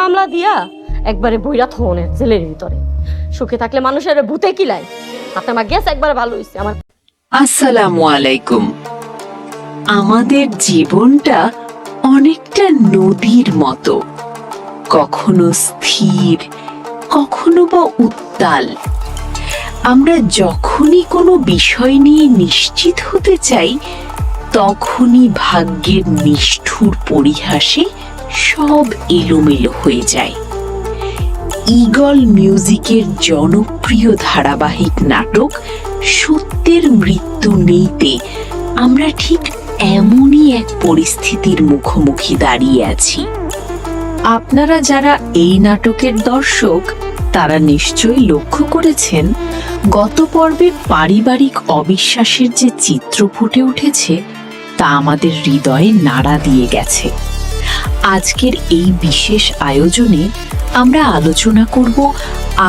মামলা দিয়া একবারে বইরা থনে জেলের ভিতরে। সুখে থাকলে মানুষের ভূতে কিলাই। আপনি আমার গ্যাস একবারে ভালো হয়েছে আমার। আসসালামু আলাইকুম। আমাদের জীবনটা অনেকটা নদীর মতো, কখনো স্থির, কখনো বা উত্তাল। আমরা যখনই কোনো বিষয় নিয়ে নিশ্চিত হতে চাই, তখনই ভাগ্যের নিষ্ঠুর পরিহাসে সব এলোমেলো হয়ে যায়। ঈগল মিউজিকের জনপ্রিয় ধারাবাহিক নাটক সত্যের মৃত্যু নেইতে আমরা ঠিক এমনই এক পরিস্থিতির মুখোমুখি দাঁড়িয়ে আছি। আপনারা যারা এই নাটকের দর্শক, তারা নিশ্চয়ই লক্ষ্য করেছেন গত পর্বে পারিবারিক অবিশ্বাসের যে চিত্র ফুটে উঠেছে তা আমাদের হৃদয়ে নাড়া দিয়ে গেছে। আজকের এই বিশেষ আয়োজনে আমরা আলোচনা করব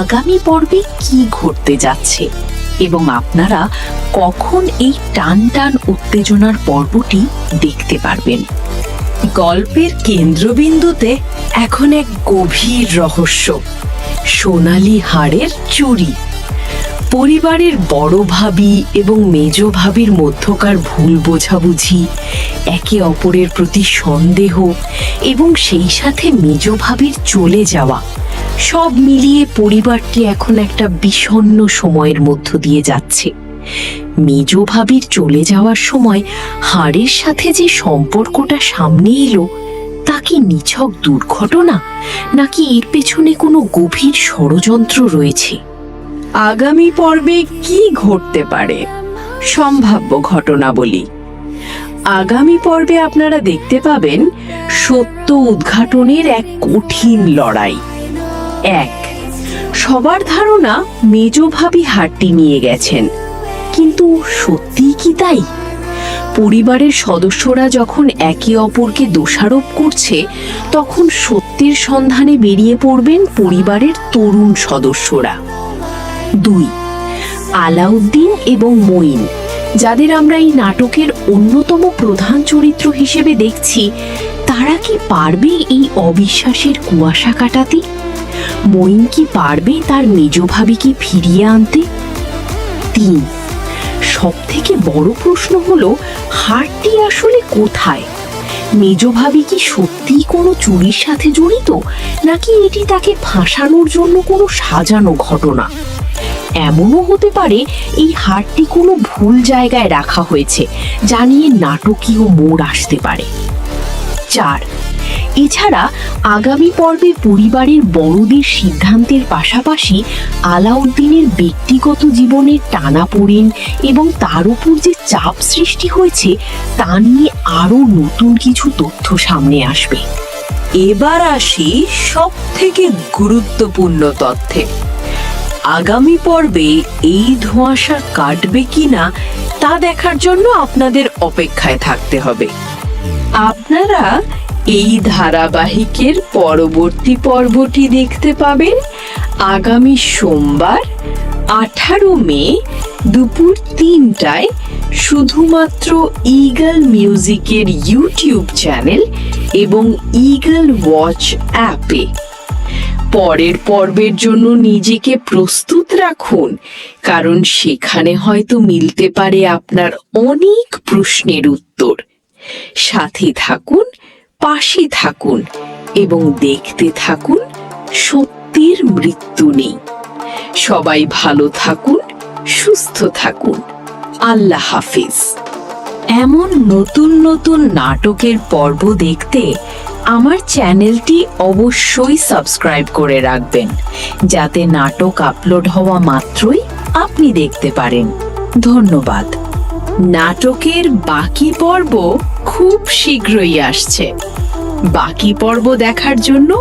আগামী পর্বে কি ঘটতে যাচ্ছে এবং আপনারা কখন এই টান টান উত্তেজনার পর্বটি দেখতে পারবেন। গল্পের কেন্দ্রবিন্দুতে এখন এক গভীর রহস্য, সোনালী হাড়ের চুরি। পরিবারের বড় ভাবি এবং মেজ ভাবির মধ্যকার ভুল বোঝাবুঝি, একে অপরের প্রতি সন্দেহ এবং সেই সাথে মেজ ভাবির চলে যাওয়া, সব মিলিয়ে পরিবারটি এখন একটা বিষণ্ণ সময়ের মধ্য দিয়ে যাচ্ছে। মেজ ভাবির চলে যাওয়ার সময় হাড়ের সাথে যে সম্পর্কটা সামনে এলো, তা কি নিছক দুর্ঘটনা, নাকি এর পেছনে কোনো গভীর ষড়যন্ত্র রয়েছে? আগামী পর্বে কি ঘটতে পারে? সম্ভাব্য ঘটনাবলী। আগামী পর্বে আপনারা দেখতে পাবেন সত্য উদ্ঘাটনের এক কঠিন লড়াই। 1. সবার ধারণা মেজ ভাবি হারটি নিয়ে গেছেন, কিন্তু সত্যিই কি তাই? পরিবারের সদস্যরা যখন একে অপরকে দোষারোপ করছে, তখন সত্যের সন্ধানে বেরিয়ে পড়বেন পরিবারের তরুণ সদস্যরা। 2. আলাউদ্দিন এবং মঈন, যাদের আমরা এই নাটকের অন্যতম প্রধান চরিত্র হিসেবে দেখছি, তারা কি পারবে এই অবিশ্বাসের কুয়াশা কাটাতে? মঈন কি পারবে তার মেজ ভাবিকে ফিরিয়ে আনতে? 3. সবথেকে বড় প্রশ্ন হলো, হারটি আসলে কোথায়? মেজ ভাবি কি সত্যিই কোনো চুরির সাথে জড়িত, নাকি এটি তাকে ফাঁসানোর জন্য কোনো সাজানো ঘটনা? এমনও হতে পারে এই হারটি কোনো ভুল জায়গায় রাখা হয়েছে, যা নিয়ে নাটকীয় মোড় আসতে পারে। 4. এছাড়া আগামী পর্বে পরিবারের বড়দের সিদ্ধান্তের পাশাপাশি আলাউদ্দিনের ব্যক্তিগত জীবনের টানাপোড়েন এবং তার উপর যে চাপ সৃষ্টি হয়েছে, তা নিয়ে আরো নতুন কিছু তথ্য সামনে আসবে। এবার আসি সব থেকে গুরুত্বপূর্ণ তথ্যে। আগামী পর্বে এই ধোঁয়াশা কাটবে কিনা তা দেখার জন্য আপনাদের অপেক্ষায় থাকতে হবে। আপনারা এই ধারাবাহিকের পরবর্তী পর্বটি দেখতে পাবেন আগামী সোমবার 18 মে দুপুর 3টায় শুধুমাত্র ঈগল মিউজিকের ইউটিউব চ্যানেল এবং ঈগল ওয়াচ অ্যাপে। পরের পর্বের জন্য নিজেকে প্রস্তুত রাখুন, কারণ সেখানে হয়তো মিলতে পারে আপনার অনেক প্রশ্নের উত্তর। সাথে থাকুন, পাশে থাকুন এবং দেখতে থাকুন সত্যের মৃত্যু নেই। সবাই ভালো থাকুন, সুস্থ থাকুন। আল্লাহ হাফিজ। এমন নতুন নতুন নাটকের পর্ব দেখতে আমার চ্যানেলটি অবশ্যই সাবস্ক্রাইব করে রাখবেন, যাতে নাটক আপলোড হওয়া মাত্রই আপনি দেখতে পারেন। ধন্যবাদ। নাটকের বাকি পর্ব খুব শীঘ্রই আসছে। বাকি পর্ব দেখার জন্য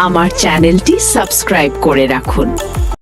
আমার চ্যানেলটি সাবস্ক্রাইব করে রাখুন।